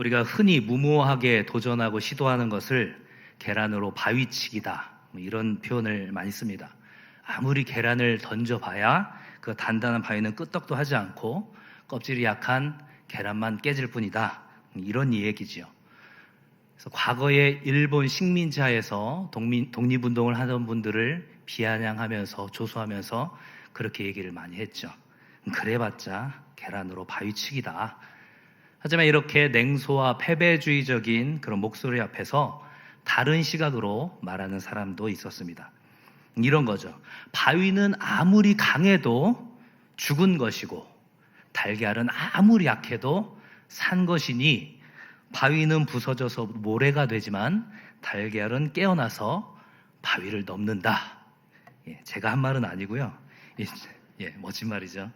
우리가 흔히 무모하게 도전하고 시도하는 것을 계란으로 바위치기다, 이런 표현을 많이 씁니다. 아무리 계란을 던져봐야 그 단단한 바위는 끄떡도 하지 않고 껍질이 약한 계란만 깨질 뿐이다, 이런 얘기지요. 그래서 과거에 일본 식민지하에서 독립운동을 하던 분들을 비아냥하면서 조소하면서 그렇게 얘기를 많이 했죠. 그래봤자 계란으로 바위치기다. 하지만 이렇게 냉소와 패배주의적인 그런 목소리 앞에서 다른 시각으로 말하는 사람도 있었습니다. 이런 거죠. 바위는 아무리 강해도 죽은 것이고 달걀은 아무리 약해도 산 것이니 바위는 부서져서 모래가 되지만 달걀은 깨어나서 바위를 넘는다. 제가 한 말은 아니고요. 멋진 말이죠.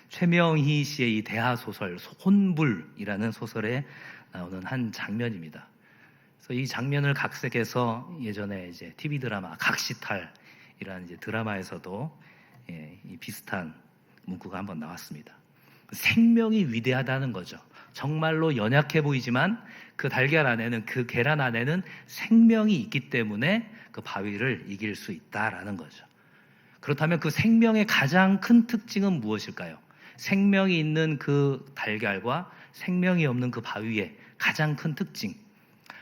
최명희 씨의 이 대하소설 혼불이라는 소설에 나오는 한 장면입니다. 그래서 이 장면을 각색해서 예전에 이제 TV 드라마 각시탈이라는 이제 드라마에서도 이 비슷한 문구가 한번 나왔습니다. 생명이 위대하다는 거죠. 정말로 연약해 보이지만 그 달걀 안에는, 그 계란 안에는 생명이 있기 때문에 그 바위를 이길 수 있다라는 거죠. 그렇다면 그 생명의 가장 큰 특징은 무엇일까요? 생명이 있는 그 달걀과 생명이 없는 그 바위의 가장 큰 특징.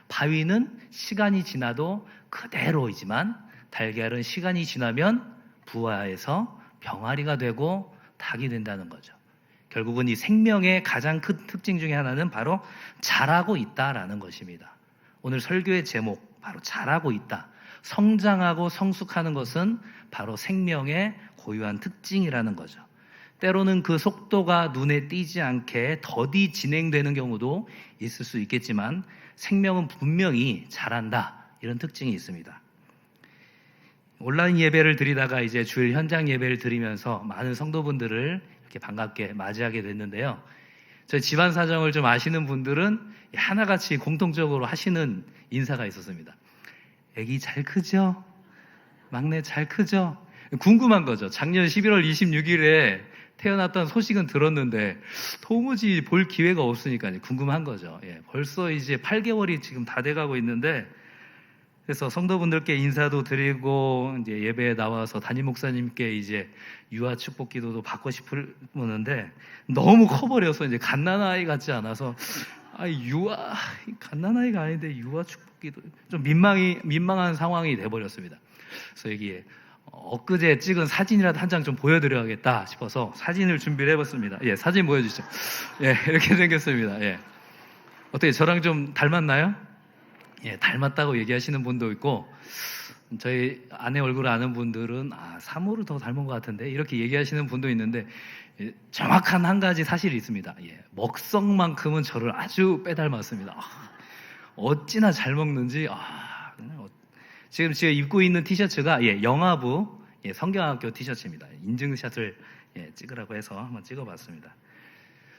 바위는 시간이 지나도 그대로이지만 달걀은 시간이 지나면 부화해서 병아리가 되고 닭이 된다는 거죠. 결국은 이 생명의 가장 큰 특징 중에 하나는 바로 자라고 있다라는 것입니다. 오늘 설교의 제목, 바로 자라고 있다. 성장하고 성숙하는 것은 바로 생명의 고유한 특징이라는 거죠. 때로는 그 속도가 눈에 띄지 않게 더디 진행되는 경우도 있을 수 있겠지만 생명은 분명히 자란다, 이런 특징이 있습니다. 온라인 예배를 드리다가 이제 주일 현장 예배를 드리면서 많은 성도분들을 이렇게 반갑게 맞이하게 됐는데요. 저희 집안 사정을 좀 아시는 분들은 하나같이 공통적으로 하시는 인사가 있었습니다. 애기 잘 크죠? 막내 잘 크죠? 궁금한 거죠. 작년 11월 26일에 태어났다는 소식은 들었는데 도무지 볼 기회가 없으니까 궁금한 거죠. 벌써 이제 8개월이 지금 다 돼가고 있는데, 그래서 성도분들께 인사도 드리고 이제 예배에 나와서 담임 목사님께 이제 유아 축복 기도도 받고 싶었는데 너무 커버려서 이제 갓난아이 같지 않아서 갓난아이가 아닌데 유아 축복 기도, 좀 민망한 상황이 돼버렸습니다. 그래서 여기에 엊그제 찍은 사진이라도 한 장 좀 보여드려야겠다 싶어서 사진을 준비를 해봤습니다. 사진 보여주시죠. 이렇게 생겼습니다. 어떻게 저랑 좀 닮았나요? 닮았다고 얘기하시는 분도 있고, 저희 아내 얼굴을 아는 분들은 사모를 더 닮은 것 같은데, 이렇게 얘기하시는 분도 있는데, 정확한 한 가지 사실이 있습니다. 먹성만큼은 저를 아주 빼닮았습니다. 어찌나 잘 먹는지. 지금 제가 입고 있는 티셔츠가 영아부 성경학교 티셔츠입니다. 인증샷을 찍으라고 해서 한번 찍어봤습니다.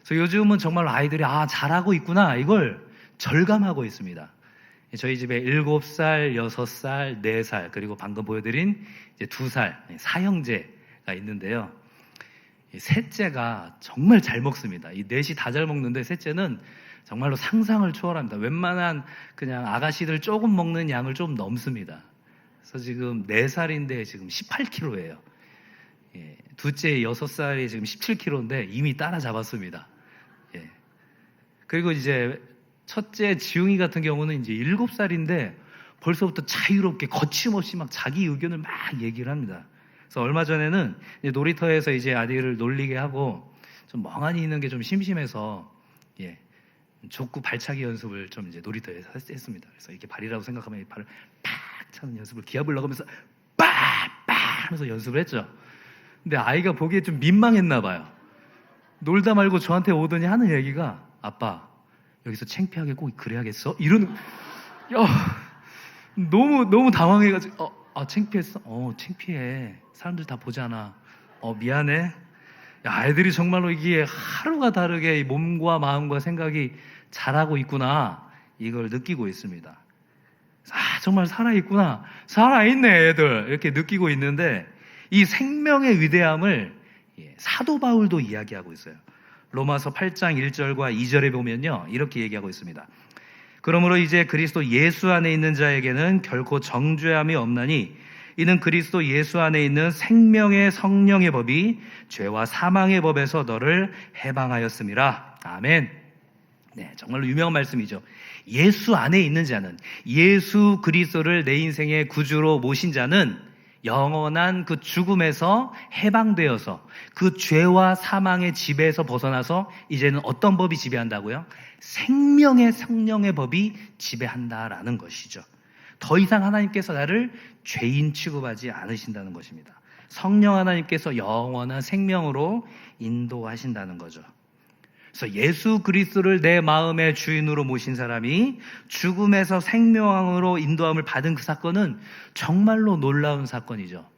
그래서 요즘은 정말 아이들이 잘하고 있구나, 이걸 절감하고 있습니다. 저희 집에 7살, 6살, 4살, 그리고 방금 보여드린 이제 2살 사형제가 있는데요. 셋째가 정말 잘 먹습니다. 이 넷이 다 잘 먹는데 셋째는 정말로 상상을 초월합니다. 웬만한 그냥 아가씨들 조금 먹는 양을 좀 넘습니다. 그래서 지금 4살인데 지금 18kg예요. 둘째 6살이 지금 17kg인데 이미 따라잡았습니다. 그리고 이제 첫째 지웅이 같은 경우는 이제 7살인데 벌써부터 자유롭게 거침없이 막 자기 의견을 막 얘기를 합니다. 그래서 얼마 전에는 이제 놀이터에서 이제 아이를 놀리게 하고 좀 멍하니 있는 게 좀 심심해서 족구 발차기 연습을 좀 이제 놀이터에서 했습니다. 그래서 이렇게 발이라고 생각하면 발을 팍 차는 연습을 기합을 넣으면서 빡빡 하면서 연습을 했죠. 근데 아이가 보기에 좀 민망했나 봐요. 놀다 말고 저한테 오더니 하는 얘기가, 아빠 여기서 창피하게 꼭 그래야겠어? 이런, 너무 당황해가지고, 창피했어? 창피해. 사람들 다 보잖아. 미안해. 아이들이 정말로 이게 하루가 다르게 이 몸과 마음과 생각이 자라고 있구나, 이걸 느끼고 있습니다. 정말 살아있구나, 살아있네 애들, 이렇게 느끼고 있는데, 이 생명의 위대함을 사도 바울도 이야기하고 있어요. 로마서 8장 1절과 2절에 보면요, 이렇게 얘기하고 있습니다. 그러므로 이제 그리스도 예수 안에 있는 자에게는 결코 정죄함이 없나니 이는 그리스도 예수 안에 있는 생명의 성령의 법이 죄와 사망의 법에서 너를 해방하였음이라. 아멘. 네, 정말로 유명한 말씀이죠. 예수 안에 있는 자는, 예수 그리스도를 내 인생의 구주로 모신 자는 영원한 그 죽음에서 해방되어서 그 죄와 사망의 지배에서 벗어나서 이제는 어떤 법이 지배한다고요? 생명의 성령의 법이 지배한다라는 것이죠. 더 이상 하나님께서 나를 죄인 취급하지 않으신다는 것입니다. 성령 하나님께서 영원한 생명으로 인도하신다는 거죠. 그래서 예수 그리스도를 내 마음의 주인으로 모신 사람이 죽음에서 생명으로 인도함을 받은 그 사건은 정말로 놀라운 사건이죠.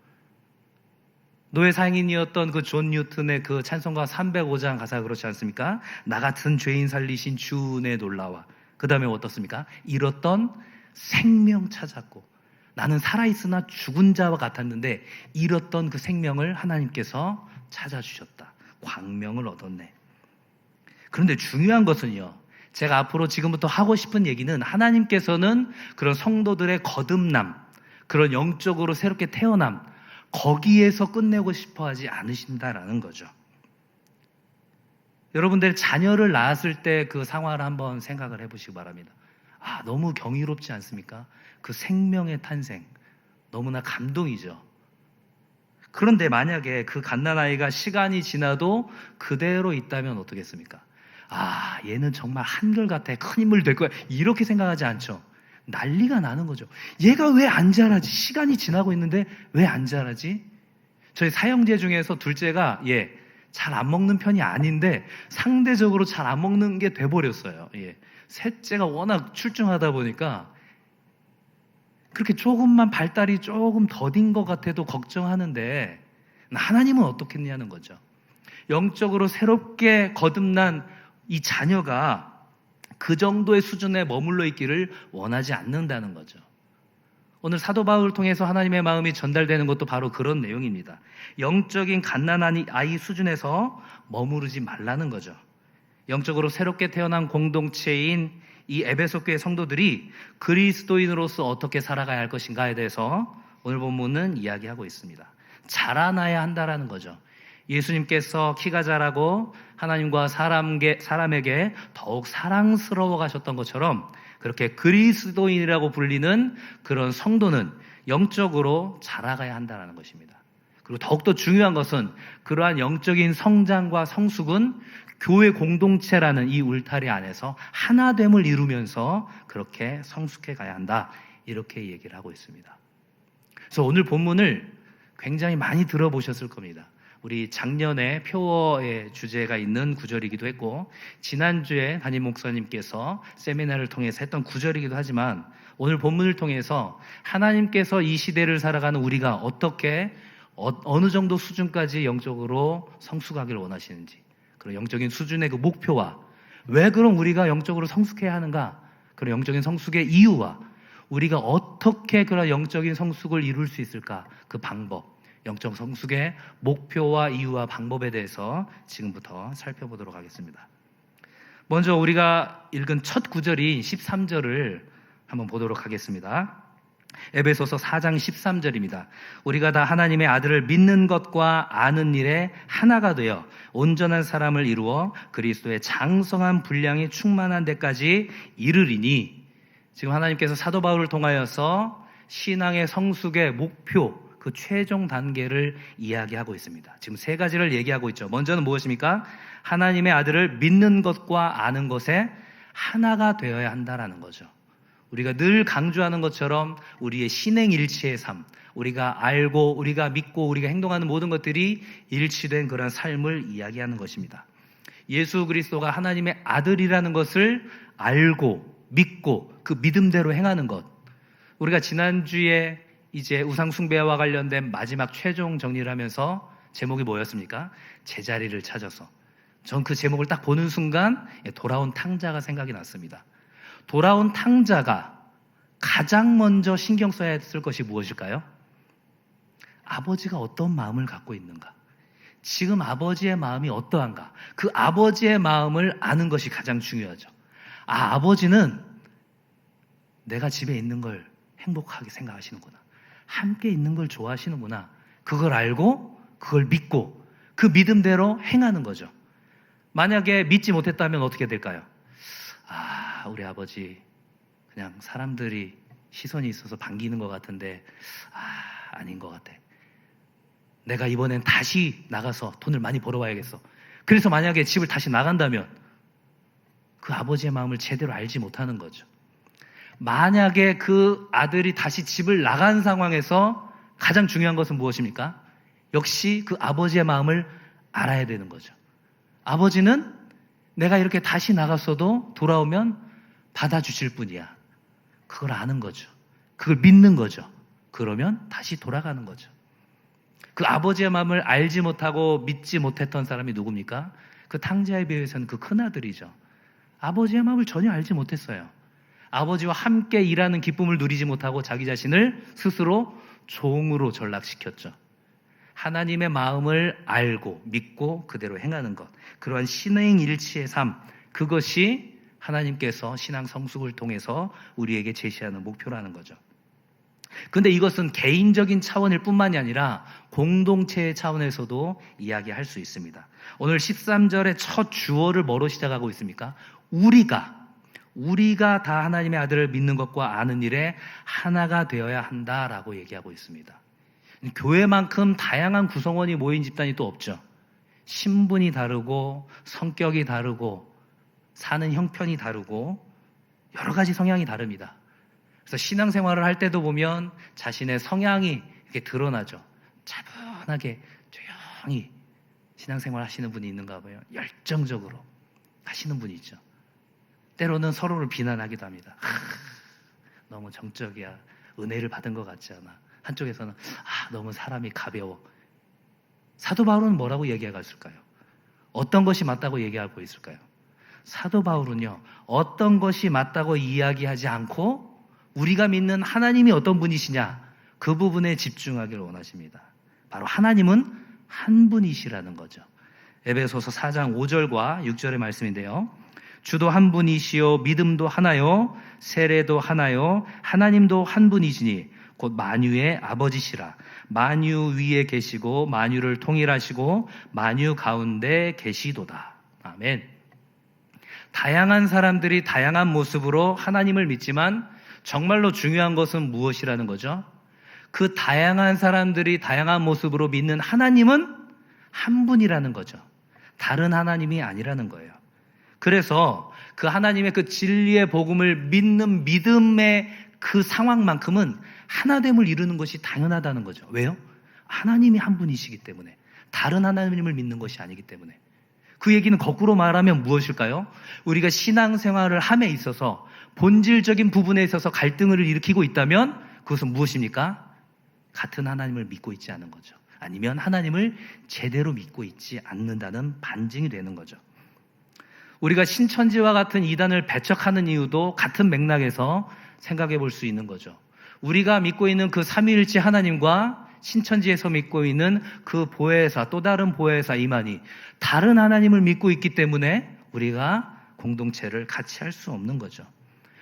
노예 상인이었던 그 존 뉴턴의 그 찬송가 305장 가사가 그렇지 않습니까? 나 같은 죄인 살리신 주 은혜 놀라와. 그 다음에 어떻습니까? 잃었던 생명 찾았고, 나는 살아있으나 죽은 자와 같았는데 잃었던 그 생명을 하나님께서 찾아주셨다. 광명을 얻었네. 그런데 중요한 것은요, 제가 앞으로 지금부터 하고 싶은 얘기는 하나님께서는 그런 성도들의 거듭남, 그런 영적으로 새롭게 태어남, 거기에서 끝내고 싶어 하지 않으신다라는 거죠. 여러분들 자녀를 낳았을 때 그 상황을 한번 생각을 해보시기 바랍니다. 너무 경이롭지 않습니까? 그 생명의 탄생, 너무나 감동이죠. 그런데 만약에 그 갓난아이가 시간이 지나도 그대로 있다면 어떻겠습니까? 얘는 정말 한결같아, 큰 인물이 될 거야, 이렇게 생각하지 않죠. 난리가 나는 거죠. 얘가 왜 안 자라지? 시간이 지나고 있는데 왜 안 자라지? 저희 사형제 중에서 둘째가 잘 안 먹는 편이 아닌데 상대적으로 잘 안 먹는 게 돼버렸어요. 셋째가 워낙 출중하다 보니까 그렇게 조금만 발달이 조금 더딘 것 같아도 걱정하는데, 하나님은 어떻겠냐는 거죠. 영적으로 새롭게 거듭난 이 자녀가 그 정도의 수준에 머물러 있기를 원하지 않는다는 거죠. 오늘 사도 바울을 통해서 하나님의 마음이 전달되는 것도 바로 그런 내용입니다. 영적인 갓난아기 아이 수준에서 머무르지 말라는 거죠. 영적으로 새롭게 태어난 공동체인 이 에베소 교회 성도들이 그리스도인으로서 어떻게 살아가야 할 것인가에 대해서 오늘 본문은 이야기하고 있습니다. 자라나야 한다라는 거죠. 예수님께서 키가 자라고 하나님과 사람에게 더욱 사랑스러워 가셨던 것처럼 그렇게 그리스도인이라고 불리는 그런 성도는 영적으로 자라가야 한다는 것입니다. 그리고 더욱더 중요한 것은 그러한 영적인 성장과 성숙은 교회 공동체라는 이 울타리 안에서 하나됨을 이루면서 그렇게 성숙해 가야 한다, 이렇게 얘기를 하고 있습니다. 그래서 오늘 본문을 굉장히 많이 들어보셨을 겁니다. 우리 작년에 표어의 주제가 있는 구절이기도 했고, 지난주에 담임 목사님께서 세미나를 통해서 했던 구절이기도 하지만, 오늘 본문을 통해서 하나님께서 이 시대를 살아가는 우리가 어떻게 어느 정도 수준까지 영적으로 성숙하기를 원하시는지, 그런 영적인 수준의 그 목표와 왜 그럼 우리가 영적으로 성숙해야 하는가, 그런 영적인 성숙의 이유와 우리가 어떻게 그런 영적인 성숙을 이룰 수 있을까, 그 방법, 영적 성숙의 목표와 이유와 방법에 대해서 지금부터 살펴보도록 하겠습니다. 먼저 우리가 읽은 첫 구절인 13절을 한번 보도록 하겠습니다. 에베소서 4장 13절입니다. 우리가 다 하나님의 아들을 믿는 것과 아는 일에 하나가 되어 온전한 사람을 이루어 그리스도의 장성한 분량이 충만한 데까지 이르리니, 지금 하나님께서 사도 바울을 통하여서 신앙의 성숙의 목표, 그 최종 단계를 이야기하고 있습니다. 지금 세 가지를 얘기하고 있죠. 먼저는 무엇입니까? 하나님의 아들을 믿는 것과 아는 것에 하나가 되어야 한다라는 거죠. 우리가 늘 강조하는 것처럼 우리의 신행일치의 삶, 우리가 알고 우리가 믿고 우리가 행동하는 모든 것들이 일치된 그런 삶을 이야기하는 것입니다. 예수 그리스도가 하나님의 아들이라는 것을 알고 믿고 그 믿음대로 행하는 것, 우리가 지난주에 이제 우상 숭배와 관련된 마지막 최종 정리를 하면서 제목이 뭐였습니까? 제자리를 찾아서. 전 그 제목을 딱 보는 순간 돌아온 탕자가 생각이 났습니다. 돌아온 탕자가 가장 먼저 신경 써야 했을 것이 무엇일까요? 아버지가 어떤 마음을 갖고 있는가, 지금 아버지의 마음이 어떠한가? 그 아버지의 마음을 아는 것이 가장 중요하죠. 아버지는 내가 집에 있는 걸 행복하게 생각하시는구나. 함께 있는 걸 좋아하시는구나. 그걸 알고 그걸 믿고 그 믿음대로 행하는 거죠. 만약에 믿지 못했다면 어떻게 될까요? 우리 아버지 그냥 사람들이 시선이 있어서 반기는 것 같은데 아닌 것 같아. 내가 이번엔 다시 나가서 돈을 많이 벌어와야겠어. 그래서 만약에 집을 다시 나간다면 그 아버지의 마음을 제대로 알지 못하는 거죠. 만약에 그 아들이 다시 집을 나간 상황에서 가장 중요한 것은 무엇입니까? 역시 그 아버지의 마음을 알아야 되는 거죠. 아버지는 내가 이렇게 다시 나갔어도 돌아오면 받아주실 분이야. 그걸 아는 거죠. 그걸 믿는 거죠. 그러면 다시 돌아가는 거죠. 그 아버지의 마음을 알지 못하고 믿지 못했던 사람이 누굽니까? 그 탕자에 비해서는 그 큰아들이죠. 아버지의 마음을 전혀 알지 못했어요. 아버지와 함께 일하는 기쁨을 누리지 못하고 자기 자신을 스스로 종으로 전락시켰죠. 하나님의 마음을 알고 믿고 그대로 행하는 것, 그러한 신행일치의 삶, 그것이 하나님께서 신앙 성숙을 통해서 우리에게 제시하는 목표라는 거죠. 근데 이것은 개인적인 차원일 뿐만이 아니라 공동체의 차원에서도 이야기할 수 있습니다. 오늘 13절의 첫 주어를 뭐로 시작하고 있습니까? 우리가 다 하나님의 아들을 믿는 것과 아는 일에 하나가 되어야 한다라고 얘기하고 있습니다. 교회만큼 다양한 구성원이 모인 집단이 또 없죠. 신분이 다르고 성격이 다르고 사는 형편이 다르고 여러 가지 성향이 다릅니다. 그래서 신앙생활을 할 때도 보면 자신의 성향이 이렇게 드러나죠. 차분하게 조용히 신앙생활 하시는 분이 있는가 봐요. 열정적으로 하시는 분이 있죠. 때로는 서로를 비난하기도 합니다. 너무 정적이야. 은혜를 받은 것 같지 않아. 한쪽에서는 너무 사람이 가벼워. 사도 바울은 뭐라고 얘기하고 있을까요? 어떤 것이 맞다고 얘기하고 있을까요? 사도 바울은요, 어떤 것이 맞다고 이야기하지 않고 우리가 믿는 하나님이 어떤 분이시냐, 그 부분에 집중하기를 원하십니다. 바로 하나님은 한 분이시라는 거죠. 에베소서 4장 5절과 6절의 말씀인데요. 주도 한 분이시요 믿음도 하나요 세례도 하나요 하나님도 한 분이시니 곧 만유의 아버지시라. 만유 위에 계시고 만유를 통일하시고 만유 가운데 계시도다. 아멘. 다양한 사람들이 다양한 모습으로 하나님을 믿지만 정말로 중요한 것은 무엇이라는 거죠? 그 다양한 사람들이 다양한 모습으로 믿는 하나님은 한 분이라는 거죠. 다른 하나님이 아니라는 거예요. 그래서 그 하나님의 그 진리의 복음을 믿는 믿음의 그 상황만큼은 하나됨을 이루는 것이 당연하다는 거죠. 왜요? 하나님이 한 분이시기 때문에, 다른 하나님을 믿는 것이 아니기 때문에. 그 얘기는 거꾸로 말하면 무엇일까요? 우리가 신앙생활을 함에 있어서 본질적인 부분에 있어서 갈등을 일으키고 있다면 그것은 무엇입니까? 같은 하나님을 믿고 있지 않은 거죠. 아니면 하나님을 제대로 믿고 있지 않는다는 반증이 되는 거죠. 우리가 신천지와 같은 이단을 배척하는 이유도 같은 맥락에서 생각해 볼 수 있는 거죠. 우리가 믿고 있는 그 삼위일체 하나님과 신천지에서 믿고 있는 그 보혜사, 또 다른 보혜사 이만희, 다른 하나님을 믿고 있기 때문에 우리가 공동체를 같이 할 수 없는 거죠.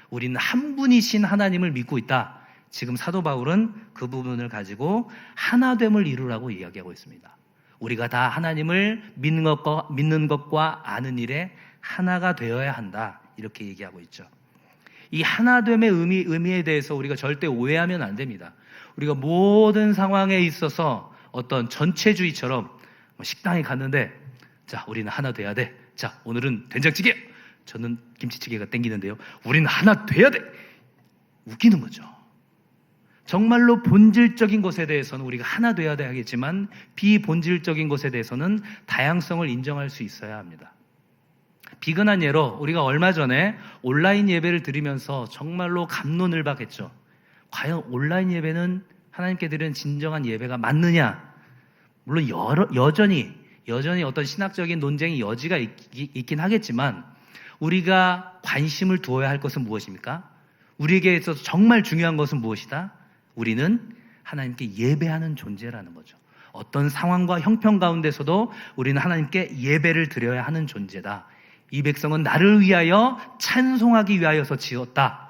우리는 한 분이신 하나님을 믿고 있다. 지금 사도 바울은 그 부분을 가지고 하나됨을 이루라고 이야기하고 있습니다. 우리가 다 하나님을 믿는 것과 아는 일에 하나가 되어야 한다. 이렇게 얘기하고 있죠. 이 하나됨의 의미에 대해서 우리가 절대 오해하면 안 됩니다. 우리가 모든 상황에 있어서 어떤 전체주의처럼 식당에 갔는데, 자, 우리는 하나 돼야 돼. 자, 오늘은 된장찌개. 저는 김치찌개가 땡기는데요. 우리는 하나 돼야 돼. 웃기는 거죠. 정말로 본질적인 것에 대해서는 우리가 하나 돼야 되겠지만 비본질적인 것에 대해서는 다양성을 인정할 수 있어야 합니다. 비근한 예로 우리가 얼마 전에 온라인 예배를 드리면서 정말로 갑론을박했죠. 과연 온라인 예배는 하나님께 드리는 진정한 예배가 맞느냐? 물론 여전히 어떤 신학적인 논쟁의 여지가 있긴 하겠지만 우리가 관심을 두어야 할 것은 무엇입니까? 우리에게 있어서 정말 중요한 것은 무엇이다? 우리는 하나님께 예배하는 존재라는 거죠. 어떤 상황과 형편 가운데서도 우리는 하나님께 예배를 드려야 하는 존재다. 이 백성은 나를 위하여 찬송하기 위하여서 지었다.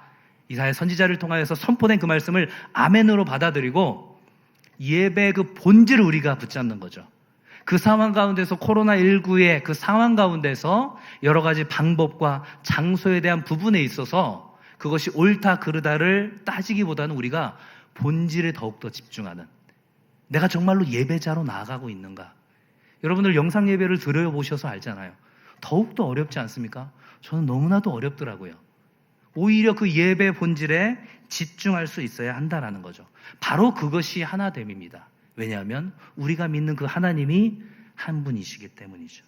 이사야 선지자를 통하여서 선포된 그 말씀을 아멘으로 받아들이고 예배 그 본질을 우리가 붙잡는 거죠. 그 상황 가운데서 코로나19의 그 상황 가운데서 여러 가지 방법과 장소에 대한 부분에 있어서 그것이 옳다 그르다를 따지기보다는 우리가 본질에 더욱더 집중하는, 내가 정말로 예배자로 나아가고 있는가. 여러분들 영상 예배를 드려보셔서 알잖아요. 더욱더 어렵지 않습니까? 저는 너무나도 어렵더라고요. 오히려 그 예배 본질에 집중할 수 있어야 한다라는 거죠. 바로 그것이 하나됨입니다. 왜냐하면 우리가 믿는 그 하나님이 한 분이시기 때문이죠.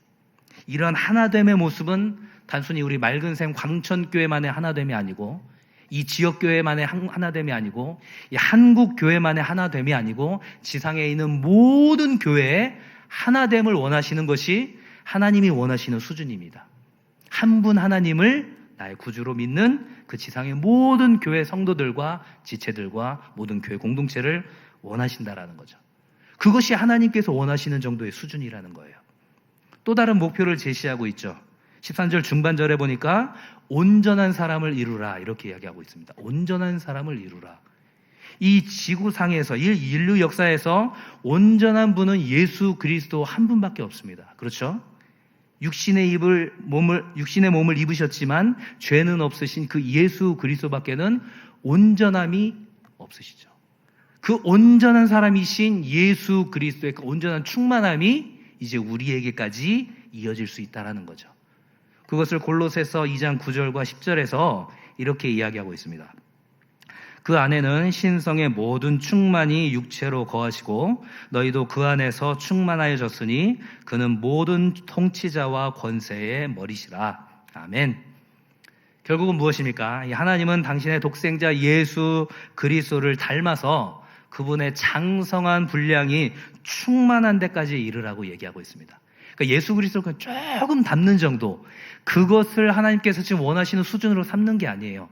이러한 하나됨의 모습은 단순히 우리 맑은샘 광천교회만의 하나됨이 아니고, 이 지역교회만의 하나됨이 아니고, 이 한국교회만의 하나됨이 아니고, 지상에 있는 모든 교회의 하나됨을 원하시는 것이 하나님이 원하시는 수준입니다. 한 분 하나님을 나의 구주로 믿는 그 지상의 모든 교회 성도들과 지체들과 모든 교회 공동체를 원하신다라는 거죠. 그것이 하나님께서 원하시는 정도의 수준이라는 거예요. 또 다른 목표를 제시하고 있죠. 13절 중반절에 보니까 온전한 사람을 이루라 이렇게 이야기하고 있습니다. 온전한 사람을 이루라. 이 지구상에서, 이 인류 역사에서 온전한 분은 예수 그리스도 한 분밖에 없습니다. 그렇죠? 육신의 몸을 입으셨지만 죄는 없으신 그 예수 그리스도밖에는 온전함이 없으시죠. 그 온전한 사람이신 예수 그리스도의 그 온전한 충만함이 이제 우리에게까지 이어질 수 있다는 거죠. 그것을 골로새서 2장 9절과 10절에서 이렇게 이야기하고 있습니다. 그 안에는 신성의 모든 충만이 육체로 거하시고 너희도 그 안에서 충만하여졌으니 그는 모든 통치자와 권세의 머리시라. 아멘. 결국은 무엇입니까? 하나님은 당신의 독생자 예수 그리스도를 닮아서 그분의 장성한 분량이 충만한 데까지 이르라고 얘기하고 있습니다. 그러니까 예수 그리스도를 조금 닮는 정도, 그것을 하나님께서 지금 원하시는 수준으로 삼는 게 아니에요.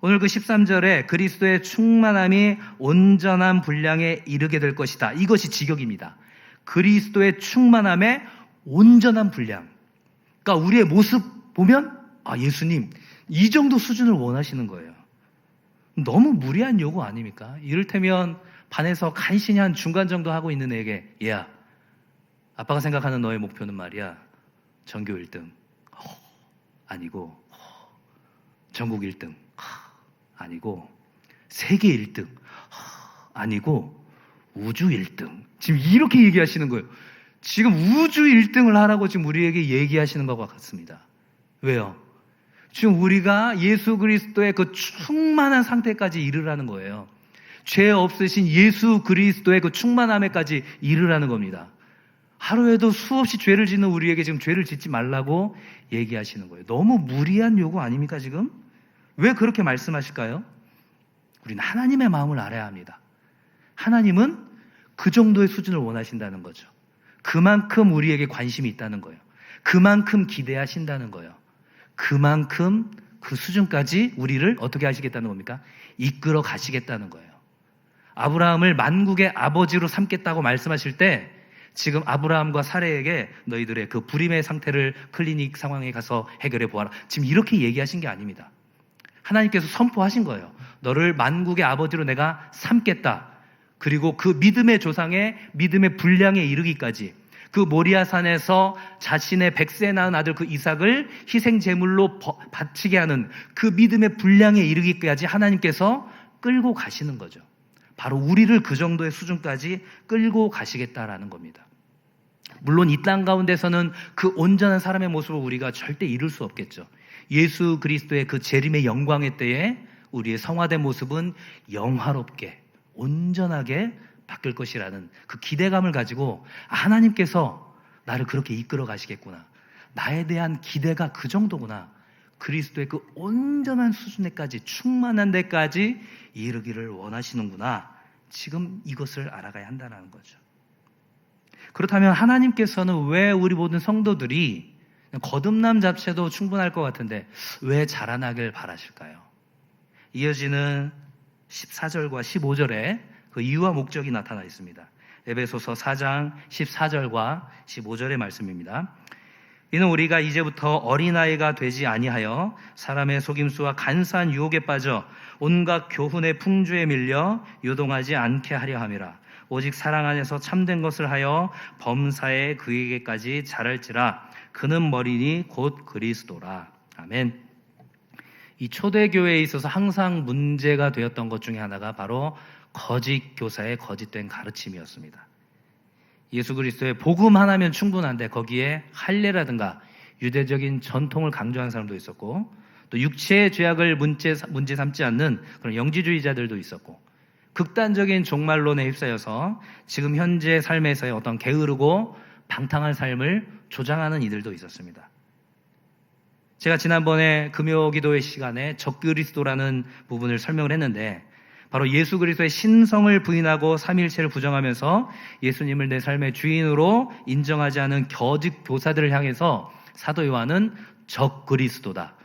오늘 그 13절에 그리스도의 충만함이 온전한 분량에 이르게 될 것이다. 이것이 직역입니다. 그리스도의 충만함의 온전한 분량. 그러니까 우리의 모습 보면 예수님 이 정도 수준을 원하시는 거예요. 너무 무리한 요구 아닙니까? 이를테면 반에서 간신히 한 중간 정도 하고 있는 애에게 얘야, 아빠가 생각하는 너의 목표는 말이야 전교 1등 아니고 전국 1등 아니고 세계 1등 아니고 우주 1등. 지금 이렇게 얘기하시는 거예요. 지금 우주 1등을 하라고 지금 우리에게 얘기하시는 것과 같습니다. 왜요? 지금 우리가 예수 그리스도의 그 충만한 상태까지 이르라는 거예요. 죄 없으신 예수 그리스도의 그 충만함에까지 이르라는 겁니다. 하루에도 수없이 죄를 짓는 우리에게 지금 죄를 짓지 말라고 얘기하시는 거예요. 너무 무리한 요구 아닙니까 지금? 왜 그렇게 말씀하실까요? 우리는 하나님의 마음을 알아야 합니다. 하나님은 그 정도의 수준을 원하신다는 거죠. 그만큼 우리에게 관심이 있다는 거예요. 그만큼 기대하신다는 거예요. 그만큼 그 수준까지 우리를 어떻게 하시겠다는 겁니까? 이끌어 가시겠다는 거예요. 아브라함을 만국의 아버지로 삼겠다고 말씀하실 때 지금 아브라함과 사레에게 너희들의 그 불임의 상태를 클리닉 상황에 가서 해결해 보아라. 지금 이렇게 얘기하신 게 아닙니다. 하나님께서 선포하신 거예요. 너를 만국의 아버지로 내가 삼겠다. 그리고 그 믿음의 조상의 믿음의 분량에 이르기까지, 그 모리아산에서 자신의 100세 낳은 아들 그 이삭을 희생 제물로 바치게 하는 그 믿음의 분량에 이르기까지 하나님께서 끌고 가시는 거죠. 바로 우리를 그 정도의 수준까지 끌고 가시겠다라는 겁니다. 물론 이 땅 가운데서는 그 온전한 사람의 모습을 우리가 절대 이룰 수 없겠죠. 예수 그리스도의 그 재림의 영광의 때에 우리의 성화된 모습은 영화롭게 온전하게 바뀔 것이라는 그 기대감을 가지고 하나님께서 나를 그렇게 이끌어 가시겠구나, 나에 대한 기대가 그 정도구나, 그리스도의 그 온전한 수준에까지 충만한 데까지 이르기를 원하시는구나, 지금 이것을 알아가야 한다는 거죠. 그렇다면 하나님께서는 왜 우리 모든 성도들이 거듭남 자체도 충분할 것 같은데 왜 자라나길 바라실까요? 이어지는 14절과 15절에 그 이유와 목적이 나타나 있습니다. 에베소서 4장 14절과 15절의 말씀입니다. 이는 우리가 이제부터 어린아이가 되지 아니하여 사람의 속임수와 간사한 유혹에 빠져 온갖 교훈의 풍조에 밀려 요동하지 않게 하려 함이라. 오직 사랑 안에서 참된 것을 하여 범사에 그에게까지 자랄지라. 그는 머리니 곧 그리스도라. 아멘. 이 초대교회에 있어서 항상 문제가 되었던 것 중에 하나가 바로 거짓 교사의 거짓된 가르침이었습니다. 예수 그리스도의 복음 하나면 충분한데 거기에 할례라든가 유대적인 전통을 강조하는 사람도 있었고, 또 육체의 죄악을 문제 삼지 않는 그런 영지주의자들도 있었고, 극단적인 종말론에 휩싸여서 지금 현재 삶에서의 어떤 게으르고 방탕한 삶을 조장하는 이들도 있었습니다. 제가 지난번에 금요기도회 시간에 적그리스도라는 부분을 설명을 했는데, 바로 예수 그리스도의 신성을 부인하고 삼위일체를 부정하면서 예수님을 내 삶의 주인으로 인정하지 않은 거짓 교사들을 향해서 사도 요한은 적그리스도다,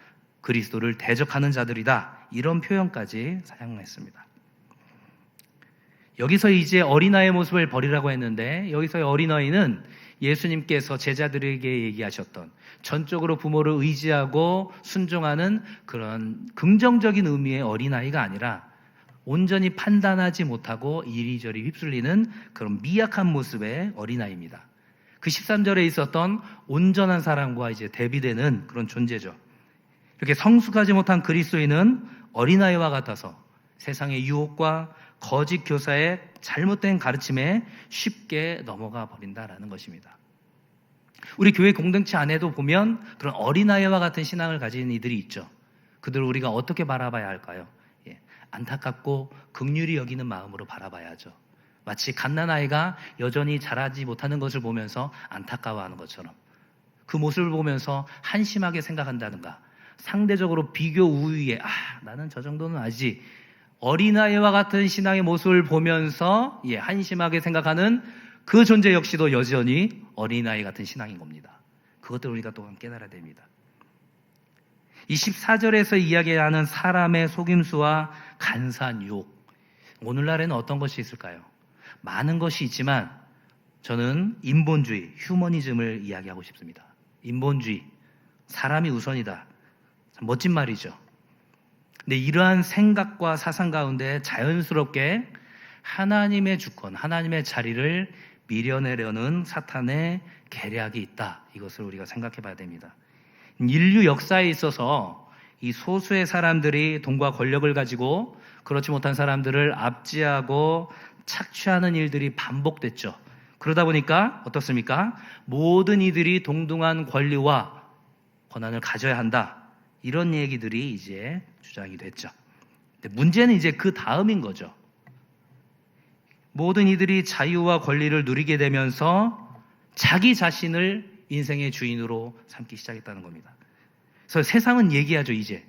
그리스도를 대적하는 자들이다, 이런 표현까지 사용했습니다. 여기서 이제 어린아이의 모습을 버리라고 했는데, 여기서의 어린아이는 예수님께서 제자들에게 얘기하셨던 전적으로 부모를 의지하고 순종하는 그런 긍정적인 의미의 어린아이가 아니라 온전히 판단하지 못하고 이리저리 휩쓸리는 그런 미약한 모습의 어린아이입니다. 그 13절에 있었던 온전한 사람과 이제 대비되는 그런 존재죠. 이렇게 성숙하지 못한 그리스도인은 어린아이와 같아서 세상의 유혹과 거짓 교사의 잘못된 가르침에 쉽게 넘어가 버린다라는 것입니다. 우리 교회 공동체 안에도 보면 그런 어린아이와 같은 신앙을 가진 이들이 있죠. 그들을 우리가 어떻게 바라봐야 할까요? 안타깝고 긍휼히 여기는 마음으로 바라봐야죠. 마치 갓난아이가 여전히 자라지 못하는 것을 보면서 안타까워하는 것처럼, 그 모습을 보면서 한심하게 생각한다든가 상대적으로 비교 우위에 나는 저 정도는 아니지, 어린아이와 같은 신앙의 모습을 보면서 한심하게 생각하는 그 존재 역시도 여전히 어린아이 같은 신앙인 겁니다. 그것들을 우리가 또한 깨달아야 됩니다. 이 14절에서 이야기하는 사람의 속임수와 간사한 유혹, 오늘날에는 어떤 것이 있을까요? 많은 것이 있지만 저는 인본주의, 휴머니즘을 이야기하고 싶습니다. 인본주의, 사람이 우선이다. 참 멋진 말이죠. 근데 이러한 생각과 사상 가운데 자연스럽게 하나님의 주권, 하나님의 자리를 밀어내려는 사탄의 계략이 있다. 이것을 우리가 생각해 봐야 됩니다. 인류 역사에 있어서 이 소수의 사람들이 돈과 권력을 가지고 그렇지 못한 사람들을 압제하고 착취하는 일들이 반복됐죠. 그러다 보니까 어떻습니까? 모든 이들이 동등한 권리와 권한을 가져야 한다, 이런 얘기들이 이제 주장이 됐죠. 근데 문제는 이제 그 다음인 거죠. 모든 이들이 자유와 권리를 누리게 되면서 자기 자신을 인생의 주인으로 삼기 시작했다는 겁니다. 그래서 세상은 얘기하죠. 이제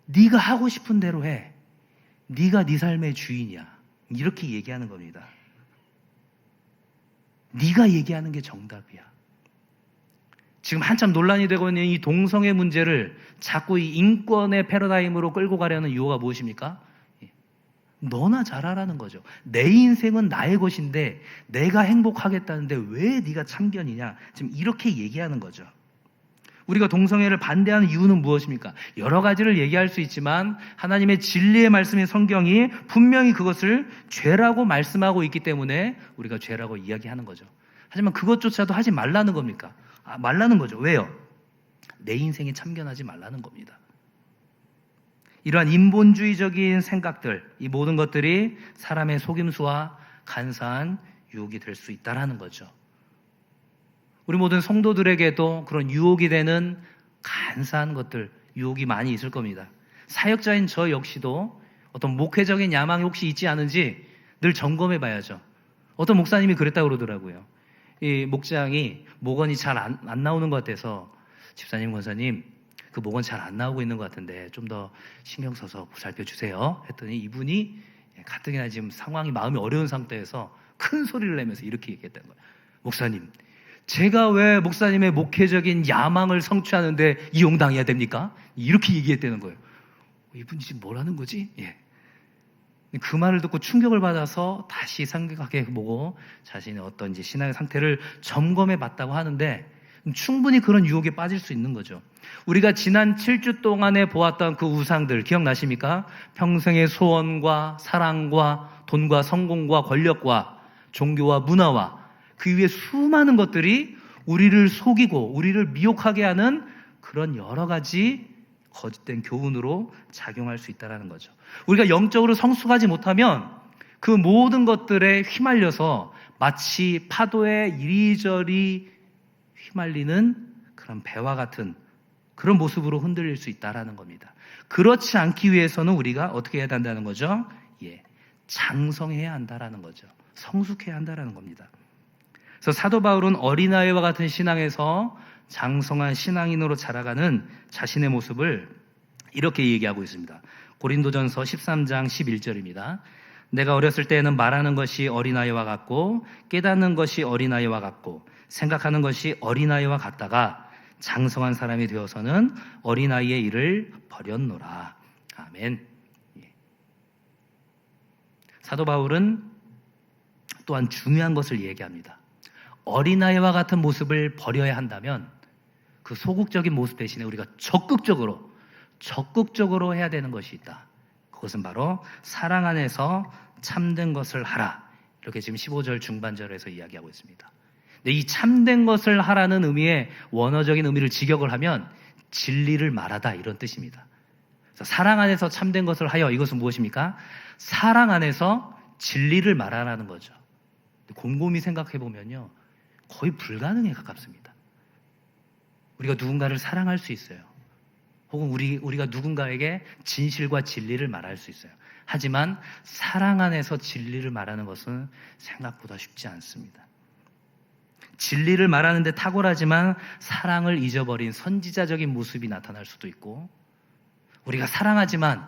네가 하고 싶은 대로 해, 네가 네 삶의 주인이야, 이렇게 얘기하는 겁니다. 네가 얘기하는 게 정답이야. 지금 한참 논란이 되고 있는 이 동성애 문제를 자꾸 이 인권의 패러다임으로 끌고 가려는 이유가 무엇입니까? 너나 잘하라는 거죠. 내 인생은 나의 것인데 내가 행복하겠다는데 왜 네가 참견이냐, 지금 이렇게 얘기하는 거죠. 우리가 동성애를 반대하는 이유는 무엇입니까? 여러 가지를 얘기할 수 있지만 하나님의 진리의 말씀인 성경이 분명히 그것을 죄라고 말씀하고 있기 때문에 우리가 죄라고 이야기하는 거죠. 하지만 그것조차도 하지 말라는 겁니까? 말라는 거죠. 왜요? 내 인생에 참견하지 말라는 겁니다. 이러한 인본주의적인 생각들, 이 모든 것들이 사람의 속임수와 간사한 유혹이 될 수 있다는 거죠. 우리 모든 성도들에게도 그런 유혹이 되는 간사한 것들, 유혹이 많이 있을 겁니다. 사역자인 저 역시도 어떤 목회적인 야망이 혹시 있지 않은지 늘 점검해 봐야죠. 어떤 목사님이 그랬다고 그러더라고요. 이 목장이 목원이 잘 안 나오는 것 같아서, 집사님, 권사님, 그 목원 잘 안 나오고 있는 것 같은데 좀 더 신경 써서 보살펴 주세요 했더니 이분이 가뜩이나 지금 상황이, 마음이 어려운 상태에서 큰 소리를 내면서 이렇게 얘기했다는 거예요. 목사님, 제가 왜 목사님의 목회적인 야망을 성취하는데 이용당해야 됩니까? 이렇게 얘기했다는 거예요. 이분이 지금 뭐라는 거지? 그 말을 듣고 충격을 받아서 다시 생각해 보고 자신의 어떤 이제 신앙의 상태를 점검해 봤다고 하는데, 충분히 그런 유혹에 빠질 수 있는 거죠. 우리가 지난 7주 동안에 보았던 그 우상들 기억나십니까? 평생의 소원과 사랑과 돈과 성공과 권력과 종교와 문화와 그 위에 수많은 것들이 우리를 속이고 우리를 미혹하게 하는 그런 여러 가지 거짓된 교훈으로 작용할 수 있다는 거죠. 우리가 영적으로 성숙하지 못하면 그 모든 것들에 휘말려서 마치 파도에 이리저리 휘말리는 그런 배와 같은 그런 모습으로 흔들릴 수 있다는 겁니다. 그렇지 않기 위해서는 우리가 어떻게 해야 한다는 거죠? 장성해야 한다는 거죠. 성숙해야 한다는 겁니다. 그래서 사도 바울은 어린아이와 같은 신앙에서 장성한 신앙인으로 자라가는 자신의 모습을 이렇게 얘기하고 있습니다. 고린도전서 13장 11절입니다. 내가 어렸을 때에는 말하는 것이 어린아이와 같고 깨닫는 것이 어린아이와 같고 생각하는 것이 어린아이와 같다가 장성한 사람이 되어서는 어린아이의 일을 버렸노라. 아멘. 사도 바울은 또한 중요한 것을 얘기합니다. 어린아이와 같은 모습을 버려야 한다면 그 소극적인 모습 대신에 우리가 적극적으로 해야 되는 것이 있다. 그것은 바로 사랑 안에서 참된 것을 하라. 이렇게 지금 15절 중반절에서 이야기하고 있습니다. 근데 이 참된 것을 하라는 의미의 원어적인 의미를 직역을 하면 진리를 말하다 이런 뜻입니다. 사랑 안에서 참된 것을 하여, 이것은 무엇입니까? 사랑 안에서 진리를 말하라는 거죠. 곰곰이 생각해 보면요, 거의 불가능에 가깝습니다. 우리가 누군가를 사랑할 수 있어요. 혹은 우리가 누군가에게 진실과 진리를 말할 수 있어요. 하지만 사랑 안에서 진리를 말하는 것은 생각보다 쉽지 않습니다. 진리를 말하는데 탁월하지만 사랑을 잊어버린 선지자적인 모습이 나타날 수도 있고, 우리가 사랑하지만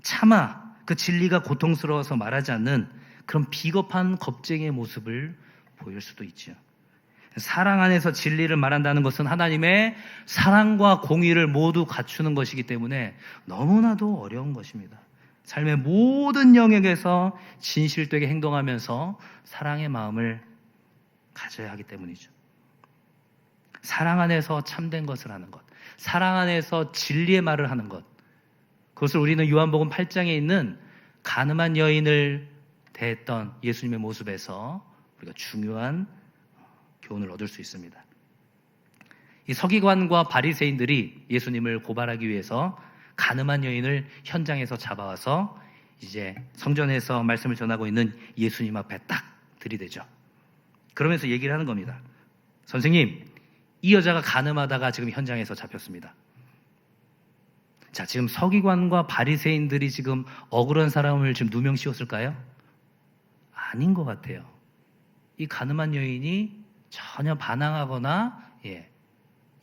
차마 그 진리가 고통스러워서 말하지 않는 그런 비겁한 겁쟁이의 모습을 보일 수도 있죠. 사랑 안에서 진리를 말한다는 것은 하나님의 사랑과 공의를 모두 갖추는 것이기 때문에 너무나도 어려운 것입니다. 삶의 모든 영역에서 진실되게 행동하면서 사랑의 마음을 가져야 하기 때문이죠. 사랑 안에서 참된 것을 하는 것, 사랑 안에서 진리의 말을 하는 것, 그것을 우리는 요한복음 8장에 있는 가늠한 여인을 대했던 예수님의 모습에서 우리가 중요한 교훈을 얻을 수 있습니다. 이 서기관과 바리새인들이 예수님을 고발하기 위해서 가늠한 여인을 현장에서 잡아와서 이제 성전에서 말씀을 전하고 있는 예수님 앞에 딱 들이대죠. 그러면서 얘기를 하는 겁니다. 선생님, 이 여자가 가늠하다가 지금 현장에서 잡혔습니다. 자, 지금 서기관과 바리새인들이 지금 억울한 사람을 지금 누명 씌웠을까요? 아닌 것 같아요. 이 가늠한 여인이 전혀 반항하거나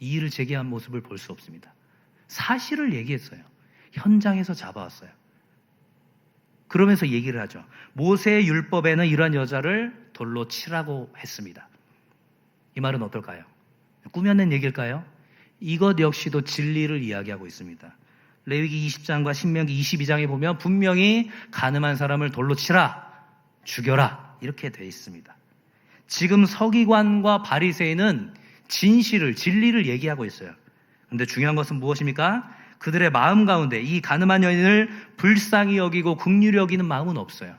이의를 제기한 모습을 볼 수 없습니다. 사실을 얘기했어요. 현장에서 잡아왔어요. 그러면서 얘기를 하죠. 모세의 율법에는 이러한 여자를 돌로 치라고 했습니다. 이 말은 어떨까요? 꾸며낸 얘기일까요? 이것 역시도 진리를 이야기하고 있습니다. 레위기 20장과 신명기 22장에 보면 분명히 가늠한 사람을 돌로 치라, 죽여라 이렇게 되어 있습니다. 지금 서기관과 바리새인은 진리를 얘기하고 있어요. 그런데 중요한 것은 무엇입니까? 그들의 마음 가운데 이 가늠한 여인을 불쌍히 여기고 긍휼히 여기는 마음은 없어요.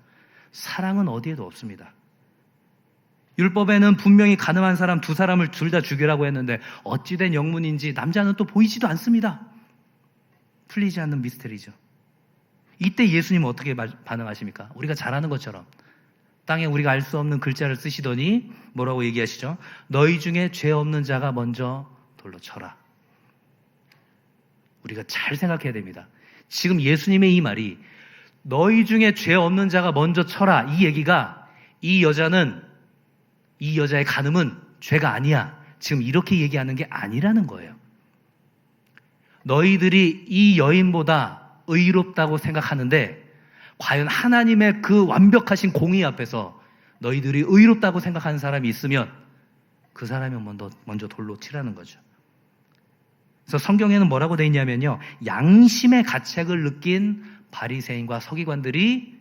사랑은 어디에도 없습니다. 율법에는 분명히 가늠한 사람 두 사람을 둘 다 죽이라고 했는데 어찌된 영문인지 남자는 또 보이지도 않습니다. 풀리지 않는 미스터리죠. 이때 예수님은 어떻게 반응하십니까? 우리가 잘 아는 것처럼 땅에 우리가 알 수 없는 글자를 쓰시더니 뭐라고 얘기하시죠? 너희 중에 죄 없는 자가 먼저 돌로 쳐라. 우리가 잘 생각해야 됩니다. 지금 예수님의 이 말이 너희 중에 죄 없는 자가 먼저 쳐라, 이 얘기가 이 여자의 간음은 죄가 아니야, 지금 이렇게 얘기하는 게 아니라는 거예요. 너희들이 이 여인보다 의롭다고 생각하는데 과연 하나님의 그 완벽하신 공의 앞에서 너희들이 의롭다고 생각하는 사람이 있으면 그 사람이 먼저 돌로 치라는 거죠. 그래서 성경에는 뭐라고 되어 있냐면요, 양심의 가책을 느낀 바리새인과 서기관들이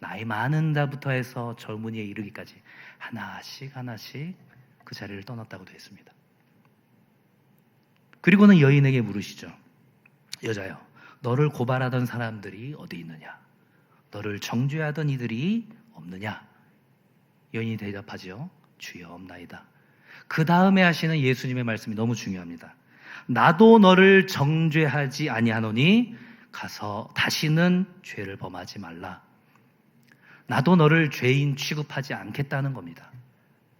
나이 많은 자부터 해서 젊은이에 이르기까지 하나씩 하나씩 그 자리를 떠났다고 되어 있습니다. 그리고는 여인에게 물으시죠. 여자여, 너를 고발하던 사람들이 어디 있느냐? 너를 정죄하던 이들이 없느냐? 여인이 대답하지요. 주여, 없나이다. 그 다음에 하시는 예수님의 말씀이 너무 중요합니다. 나도 너를 정죄하지 아니하노니 가서 다시는 죄를 범하지 말라. 나도 너를 죄인 취급하지 않겠다는 겁니다.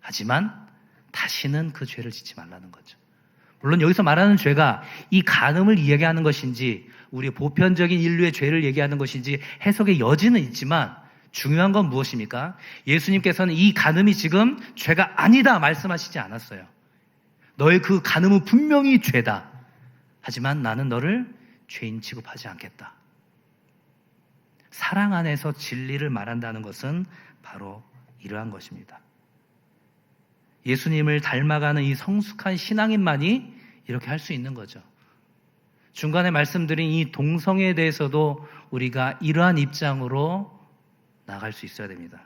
하지만 다시는 그 죄를 짓지 말라는 거죠. 물론 여기서 말하는 죄가 이 간음을 이야기하는 것인지 우리 보편적인 인류의 죄를 얘기하는 것인지 해석의 여지는 있지만 중요한 건 무엇입니까? 예수님께서는 이 간음이 지금 죄가 아니다 말씀하시지 않았어요. 너의 그 간음은 분명히 죄다. 하지만 나는 너를 죄인 취급하지 않겠다. 사랑 안에서 진리를 말한다는 것은 바로 이러한 것입니다. 예수님을 닮아가는 이 성숙한 신앙인만이 이렇게 할 수 있는 거죠. 중간에 말씀드린 이 동성애에 대해서도 우리가 이러한 입장으로 나갈 수 있어야 됩니다.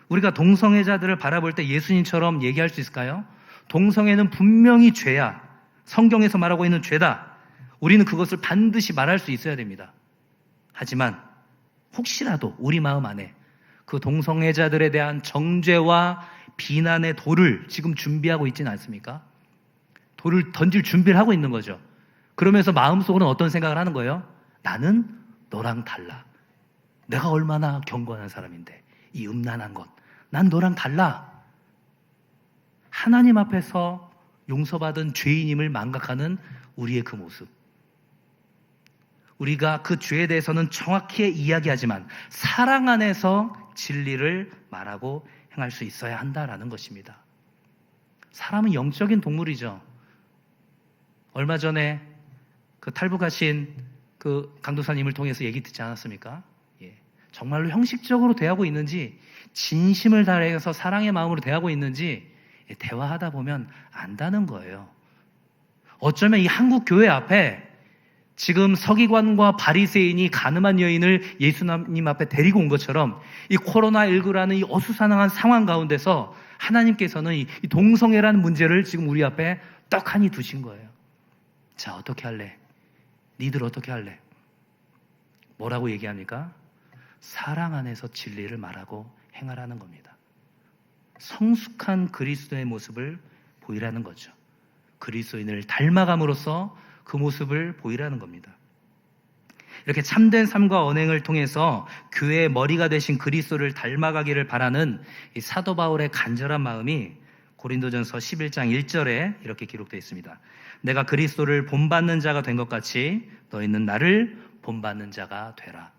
우리가 동성애자들을 바라볼 때 예수님처럼 얘기할 수 있을까요? 동성애는 분명히 죄야. 성경에서 말하고 있는 죄다. 우리는 그것을 반드시 말할 수 있어야 됩니다. 하지만 혹시라도 우리 마음 안에 그 동성애자들에 대한 정죄와 비난의 돌을 지금 준비하고 있지는 않습니까? 돌을 던질 준비를 하고 있는 거죠. 그러면서 마음속으로는 어떤 생각을 하는 거예요? 나는 너랑 달라. 내가 얼마나 견고한 사람인데 이 음란한 것, 난 너랑 달라. 하나님 앞에서 용서받은 죄인임을 망각하는 우리의 그 모습. 우리가 그 죄에 대해서는 정확히 이야기하지만 사랑 안에서 진리를 말하고 행할 수 있어야 한다라는 것입니다. 사람은 영적인 동물이죠. 얼마 전에 그 탈북하신 그 강도사님을 통해서 얘기 듣지 않았습니까? 예. 정말로 형식적으로 대하고 있는지 진심을 다해서 사랑의 마음으로 대하고 있는지 대화하다 보면 안다는 거예요. 어쩌면 이 한국 교회 앞에 지금 서기관과 바리새인이 간음한 여인을 예수님 앞에 데리고 온 것처럼 이 코로나19라는 이 어수선한 상황 가운데서 하나님께서는 이 동성애라는 문제를 지금 우리 앞에 떡하니 두신 거예요. 자, 어떻게 할래? 니들 어떻게 할래? 뭐라고 얘기합니까? 사랑 안에서 진리를 말하고 행하라는 겁니다. 성숙한 그리스도의 모습을 보이라는 거죠. 그리스도인을 닮아감으로써 그 모습을 보이라는 겁니다. 이렇게 참된 삶과 언행을 통해서 교회의 머리가 되신 그리스도를 닮아가기를 바라는 이 사도 바울의 간절한 마음이 고린도전서 11장 1절에 이렇게 기록되어 있습니다. 내가 그리스도를 본받는 자가 된 것 같이 너희는 나를 본받는 자가 되라.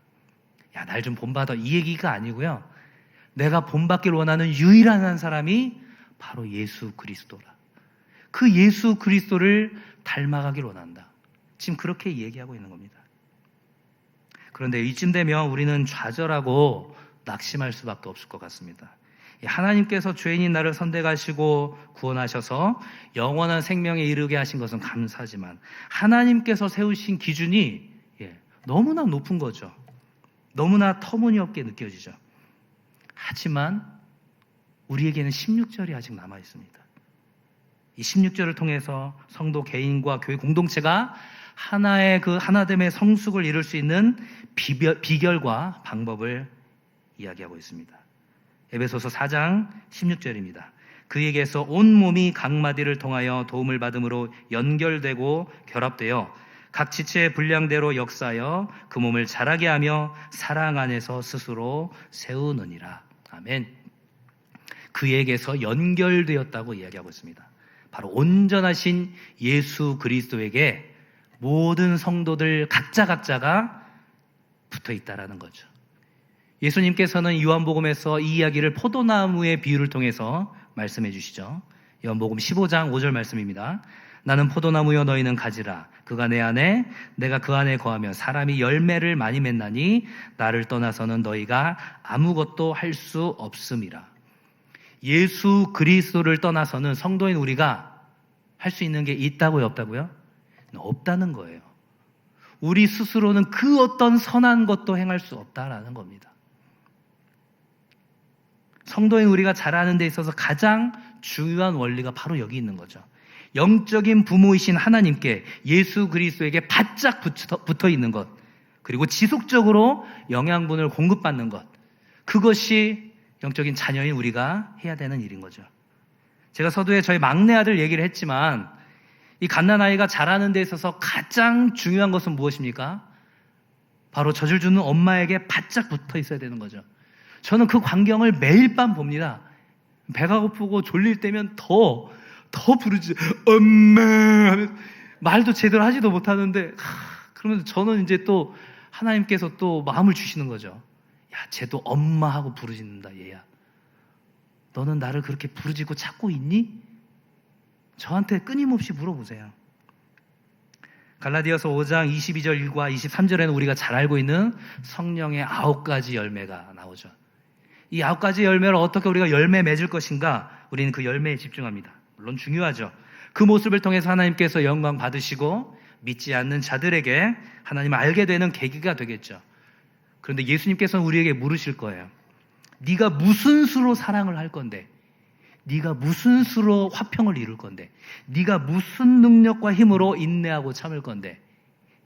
야, 날 좀 본받아, 이 얘기가 아니고요. 내가 본받기를 원하는 유일한 한 사람이 바로 예수 그리스도라. 그 예수 그리스도를 닮아가길 원한다. 지금 그렇게 얘기하고 있는 겁니다. 그런데 이쯤 되면 우리는 좌절하고 낙심할 수밖에 없을 것 같습니다. 하나님께서 죄인인 나를 선택하시고 구원하셔서 영원한 생명에 이르게 하신 것은 감사하지만 하나님께서 세우신 기준이 너무나 높은 거죠. 너무나 터무니없게 느껴지죠. 하지만 우리에게는 16절이 아직 남아 있습니다. 이 16절을 통해서 성도 개인과 교회 공동체가 하나의 그 하나됨의 성숙을 이룰 수 있는 비결과 방법을 이야기하고 있습니다. 에베소서 4장 16절입니다. 그에게서 온 몸이 각 마디를 통하여 도움을 받음으로 연결되고 결합되어 각 지체의 분량대로 역사하여 그 몸을 자라게 하며 사랑 안에서 스스로 세우느니라. 아멘. 그에게서 연결되었다고 이야기하고 있습니다. 바로 온전하신 예수 그리스도에게 모든 성도들 각자가 붙어 있다라는 거죠. 예수님께서는 요한복음에서 이 이야기를 포도나무의 비유를 통해서 말씀해 주시죠. 요한복음 15장 5절 말씀입니다. 나는 포도나무여 너희는 가지라. 그가 내 안에 내가 그 안에 거하며 사람이 열매를 많이 맺나니 나를 떠나서는 너희가 아무것도 할 수 없음이라. 예수 그리스도를 떠나서는 성도인 우리가 할 수 있는 게 있다고요, 없다고요? 없다는 거예요. 우리 스스로는 그 어떤 선한 것도 행할 수 없다라는 겁니다. 성도인 우리가 자라는 데 있어서 가장 중요한 원리가 바로 여기 있는 거죠. 영적인 부모이신 하나님께 예수 그리스도에게 바짝 붙어 있는 것, 그리고 지속적으로 영양분을 공급받는 것, 그것이 영적인 자녀인 우리가 해야 되는 일인 거죠. 제가 서두에 저희 막내 아들 얘기를 했지만 이 갓난아이가 자라는 데 있어서 가장 중요한 것은 무엇입니까? 바로 젖을 주는 엄마에게 바짝 붙어 있어야 되는 거죠. 저는 그 광경을 매일 밤 봅니다. 배가 고프고 졸릴 때면 더 부르지, 엄마 하면서 말도 제대로 하지도 못하는데, 그러면 저는 이제 또 하나님께서 또 마음을 주시는 거죠. 야, 쟤도 엄마 하고 부르짖는다, 얘야. 너는 나를 그렇게 부르짖고 찾고 있니? 저한테 끊임없이 물어보세요. 갈라디아서 5장 22절 1과 23절에는 우리가 잘 알고 있는 성령의 9가지 열매가 나오죠. 이 9가지 열매를 어떻게 우리가 열매 맺을 것인가? 우리는 그 열매에 집중합니다. 물론 중요하죠. 그 모습을 통해서 하나님께서 영광 받으시고 믿지 않는 자들에게 하나님을 알게 되는 계기가 되겠죠. 그런데 예수님께서는 우리에게 물으실 거예요. 네가 무슨 수로 사랑을 할 건데? 네가 무슨 수로 화평을 이룰 건데? 네가 무슨 능력과 힘으로 인내하고 참을 건데?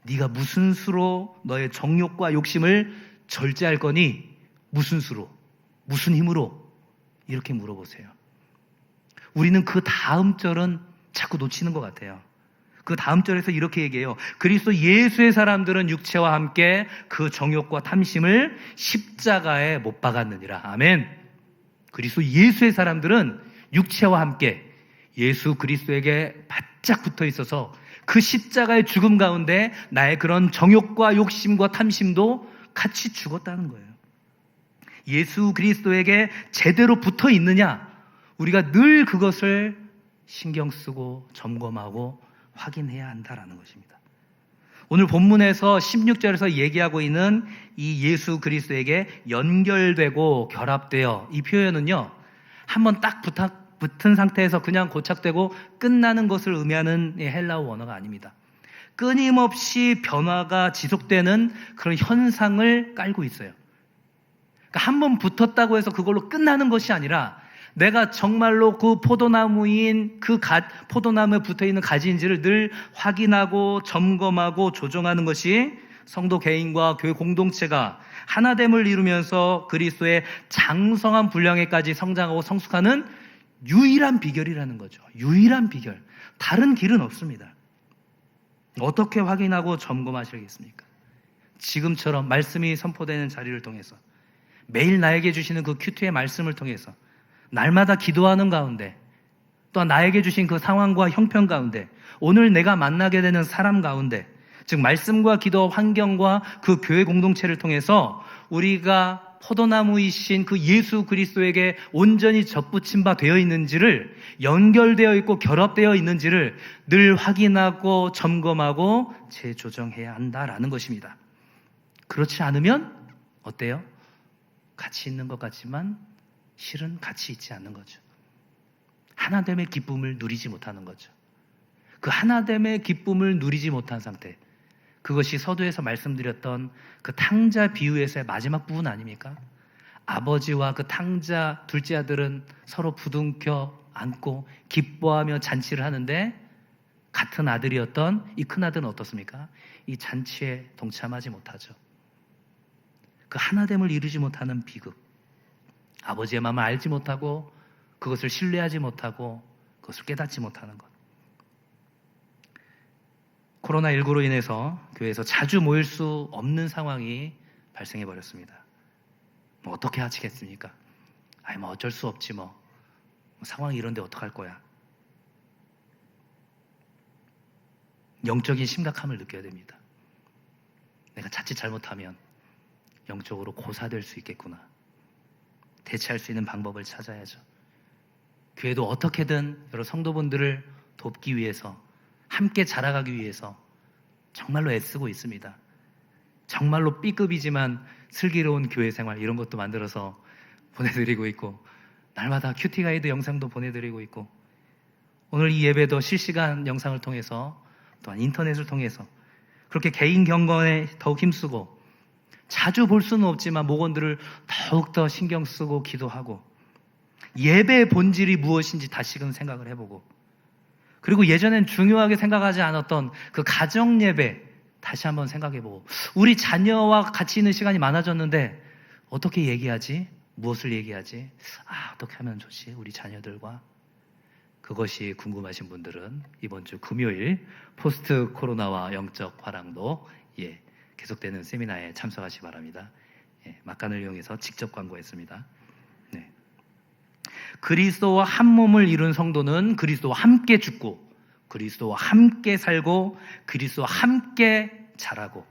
네가 무슨 수로 너의 정욕과 욕심을 절제할 거니? 무슨 수로? 무슨 힘으로? 이렇게 물어보세요. 우리는 그 다음 절은 자꾸 놓치는 것 같아요. 그 다음 절에서 이렇게 얘기해요. 그리스도 예수의 사람들은 육체와 함께 그 정욕과 탐심을 십자가에 못 박았느니라. 아멘. 그리스도 예수의 사람들은 육체와 함께 예수 그리스도에게 바짝 붙어 있어서 그 십자가의 죽음 가운데 나의 그런 정욕과 욕심과 탐심도 같이 죽었다는 거예요. 예수 그리스도에게 제대로 붙어 있느냐? 우리가 늘 그것을 신경 쓰고 점검하고 확인해야 한다라는 것입니다. 오늘 본문에서 16절에서 얘기하고 있는 이 예수 그리스도에게 연결되고 결합되어, 이 표현은요, 한번 딱 붙은 상태에서 그냥 고착되고 끝나는 것을 의미하는 헬라어 원어가 아닙니다. 끊임없이 변화가 지속되는 그런 현상을 깔고 있어요. 그러니까 한번 붙었다고 해서 그걸로 끝나는 것이 아니라 내가 정말로 그 포도나무인 포도나무에 붙어있는 가지인지를 늘 확인하고 점검하고 조정하는 것이 성도 개인과 교회 공동체가 하나됨을 이루면서 그리스도의 장성한 분량에까지 성장하고 성숙하는 유일한 비결이라는 거죠. 유일한 비결. 다른 길은 없습니다. 어떻게 확인하고 점검하시겠습니까? 지금처럼 말씀이 선포되는 자리를 통해서, 매일 나에게 주시는 그 큐티의 말씀을 통해서, 날마다 기도하는 가운데, 또 나에게 주신 그 상황과 형편 가운데, 오늘 내가 만나게 되는 사람 가운데, 즉 말씀과 기도 환경과 그 교회 공동체를 통해서 우리가 포도나무이신 그 예수 그리스도에게 온전히 접붙임 바 되어 있는지를, 연결되어 있고 결합되어 있는지를 늘 확인하고 점검하고 재조정해야 한다라는 것입니다. 그렇지 않으면 어때요? 같이 있는 것 같지만 실은 같이 있지 않는 거죠. 하나됨의 기쁨을 누리지 못하는 거죠. 그 하나됨의 기쁨을 누리지 못한 상태, 그것이 서두에서 말씀드렸던 그 탕자 비유에서의 마지막 부분 아닙니까? 아버지와 그 탕자 둘째 아들은 서로 부둥켜 안고 기뻐하며 잔치를 하는데, 같은 아들이었던 이 큰아들은 어떻습니까? 이 잔치에 동참하지 못하죠. 그 하나됨을 이루지 못하는 비극, 아버지의 마음을 알지 못하고 그것을 신뢰하지 못하고 그것을 깨닫지 못하는 것. 코로나19로 인해서 교회에서 자주 모일 수 없는 상황이 발생해 버렸습니다. 뭐 어떻게 하시겠습니까? 뭐 어쩔 수 없지 뭐 상황이 이런데 어떡할 거야. 영적인 심각함을 느껴야 됩니다. 내가 자칫 잘못하면 영적으로 고사될 수 있겠구나. 대체할 수 있는 방법을 찾아야죠. 교회도 어떻게든 여러 성도분들을 돕기 위해서, 함께 자라가기 위해서 정말로 애쓰고 있습니다. 정말로 B급이지만 슬기로운 교회 생활, 이런 것도 만들어서 보내드리고 있고, 날마다 큐티 가이드 영상도 보내드리고 있고, 오늘 이 예배도 실시간 영상을 통해서, 또한 인터넷을 통해서 그렇게 개인 경건에 더욱 힘쓰고, 자주 볼 수는 없지만 목원들을 더욱더 신경 쓰고 기도하고, 예배의 본질이 무엇인지 다시금 생각을 해보고, 그리고 예전엔 중요하게 생각하지 않았던 그 가정 예배 다시 한번 생각해보고, 우리 자녀와 같이 있는 시간이 많아졌는데 어떻게 얘기하지? 무엇을 얘기하지? 어떻게 하면 좋지? 우리 자녀들과. 그것이 궁금하신 분들은 이번 주 금요일 포스트 코로나와 영적 화랑도 계속되는 세미나에 참석하시기 바랍니다. 막간을 이용해서 직접 광고했습니다. 네. 그리스도와 한 몸을 이룬 성도는 그리스도와 함께 죽고, 그리스도와 함께 살고, 그리스도와 함께 자라고,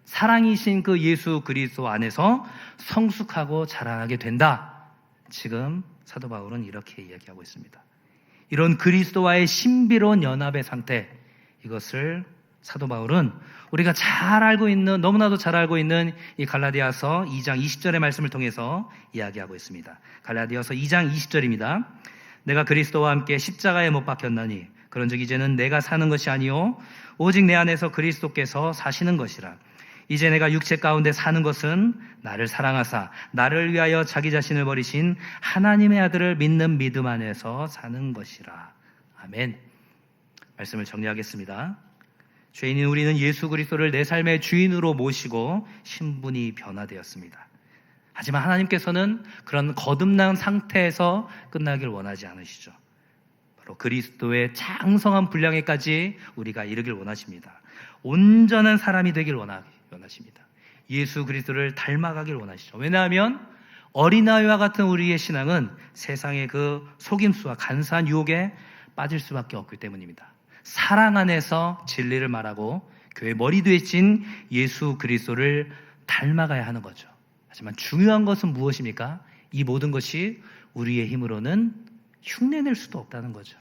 사랑이신 그 예수 그리스도 안에서 성숙하고 자라나게 된다. 지금 사도 바울은 이렇게 이야기하고 있습니다. 이런 그리스도와의 신비로운 연합의 상태, 이것을 사도 바울은 우리가 잘 알고 있는, 너무나도 잘 알고 있는 이 갈라디아서 2장 20절의 말씀을 통해서 이야기하고 있습니다. 갈라디아서 2장 20절입니다. 내가 그리스도와 함께 십자가에 못 박혔나니 그런즉 이제는 내가 사는 것이 아니요 오직 내 안에서 그리스도께서 사시는 것이라. 이제 내가 육체 가운데 사는 것은 나를 사랑하사 나를 위하여 자기 자신을 버리신 하나님의 아들을 믿는 믿음 안에서 사는 것이라. 아멘. 말씀을 정리하겠습니다. 죄인인 우리는 예수 그리스도를 내 삶의 주인으로 모시고 신분이 변화되었습니다. 하지만 하나님께서는 그런 거듭난 상태에서 끝나길 원하지 않으시죠. 바로 그리스도의 장성한 분량에까지 우리가 이르길 원하십니다. 온전한 사람이 되길 원하십니다. 예수 그리스도를 닮아가길 원하시죠. 왜냐하면 어린아이와 같은 우리의 신앙은 세상의 그 속임수와 간사한 유혹에 빠질 수밖에 없기 때문입니다. 사랑 안에서 진리를 말하고 교회 머리 되신 예수 그리스도를 닮아가야 하는 거죠. 하지만 중요한 것은 무엇입니까? 이 모든 것이 우리의 힘으로는 흉내낼 수도 없다는 거죠.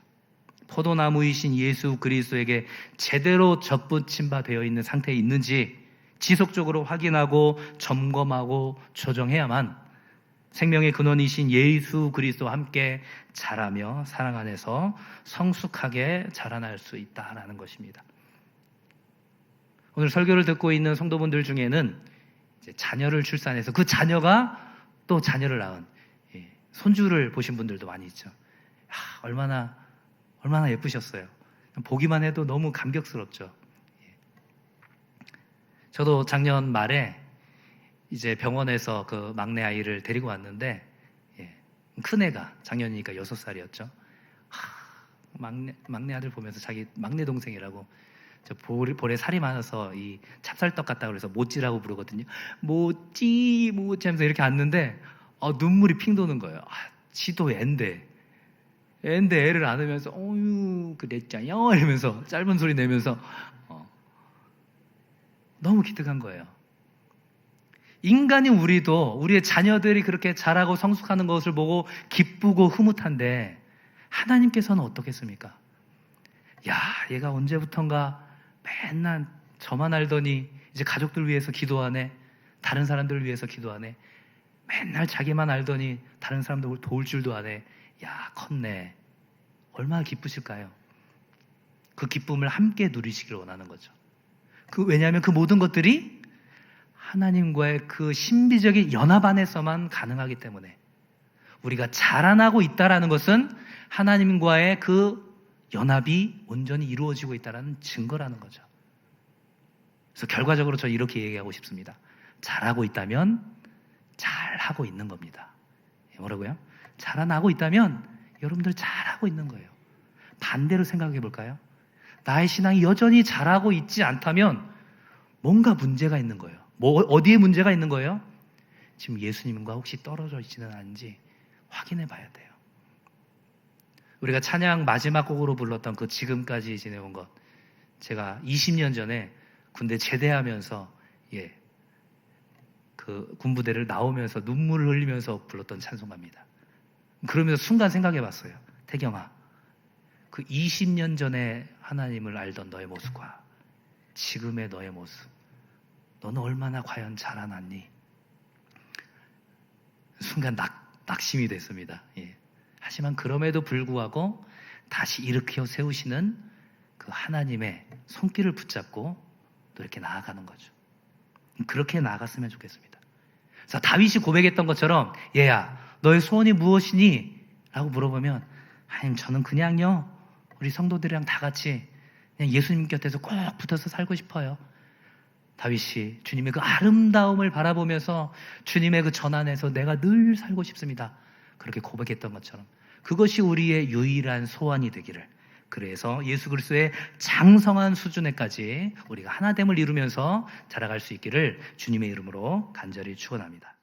포도나무이신 예수 그리스도에게 제대로 접붙임 바 되어 있는 상태에 있는지 지속적으로 확인하고 점검하고 조정해야만 생명의 근원이신 예수 그리스도와 함께 자라며 사랑 안에서 성숙하게 자라날 수 있다라는 것입니다. 오늘 설교를 듣고 있는 성도분들 중에는 이제 자녀를 출산해서 그 자녀가 또 자녀를 낳은 손주를 보신 분들도 많이 있죠. 얼마나 예쁘셨어요. 보기만 해도 너무 감격스럽죠. 저도 작년 말에 이제 병원에서 그 막내 아이를 데리고 왔는데, 큰애가 작년이니까 6살이었죠. 막내 아들 보면서 자기 막내 동생이라고, 저 볼에 살이 많아서 이 찹쌀떡 같다고 그래서 모찌라고 부르거든요. 모찌 하면서 이렇게 앉는데 눈물이 핑 도는 거예요. 지도 애인데 애를 안으면서 어유 그랬잖요 이러면서 짧은 소리 내면서 너무 기특한 거예요. 인간인 우리도 우리의 자녀들이 그렇게 자라고 성숙하는 것을 보고 기쁘고 흐뭇한데, 하나님께서는 어떻겠습니까? 얘가 언제부턴가 맨날 저만 알더니 이제 가족들 위해서 기도하네, 다른 사람들을 위해서 기도하네, 맨날 자기만 알더니 다른 사람들 도울 줄도 아네. 컸네. 얼마나 기쁘실까요? 그 기쁨을 함께 누리시길 원하는 거죠. 왜냐하면 그 모든 것들이 하나님과의 그 신비적인 연합 안에서만 가능하기 때문에, 우리가 자라나고 있다는 것은 하나님과의 그 연합이 온전히 이루어지고 있다는 증거라는 거죠. 그래서 결과적으로 저 이렇게 얘기하고 싶습니다. 잘하고 있다면 잘하고 있는 겁니다. 뭐라고요? 자라나고 있다면 여러분들 잘하고 있는 거예요. 반대로 생각해 볼까요? 나의 신앙이 여전히 잘하고 있지 않다면 뭔가 문제가 있는 거예요. 어디에 문제가 있는 거예요? 지금 예수님과 혹시 떨어져 있지는 않은지 확인해 봐야 돼요. 우리가 찬양 마지막 곡으로 불렀던 그 지금까지 지내온 것, 제가 20년 전에 군대 제대하면서 그 군부대를 나오면서 눈물을 흘리면서 불렀던 찬송가입니다. 그러면서 순간 생각해 봤어요. 태경아, 그 20년 전에 하나님을 알던 너의 모습과 지금의 너의 모습, 너는 얼마나 과연 자라났니? 순간 낙심이 됐습니다. 하지만 그럼에도 불구하고 다시 일으켜 세우시는 그 하나님의 손길을 붙잡고 또 이렇게 나아가는 거죠. 그렇게 나아갔으면 좋겠습니다. 자, 다윗이 고백했던 것처럼, 얘야, 너의 소원이 무엇이니? 라고 물어보면 하나님 저는 그냥요 우리 성도들이랑 다 같이 그냥 예수님 곁에서 꼭 붙어서 살고 싶어요. 다윗이 주님의 그 아름다움을 바라보면서 주님의 그 전 안에서 내가 늘 살고 싶습니다. 그렇게 고백했던 것처럼 그것이 우리의 유일한 소원이 되기를, 그래서 예수 그리스도의 장성한 수준에까지 우리가 하나됨을 이루면서 자라갈 수 있기를 주님의 이름으로 간절히 축원합니다.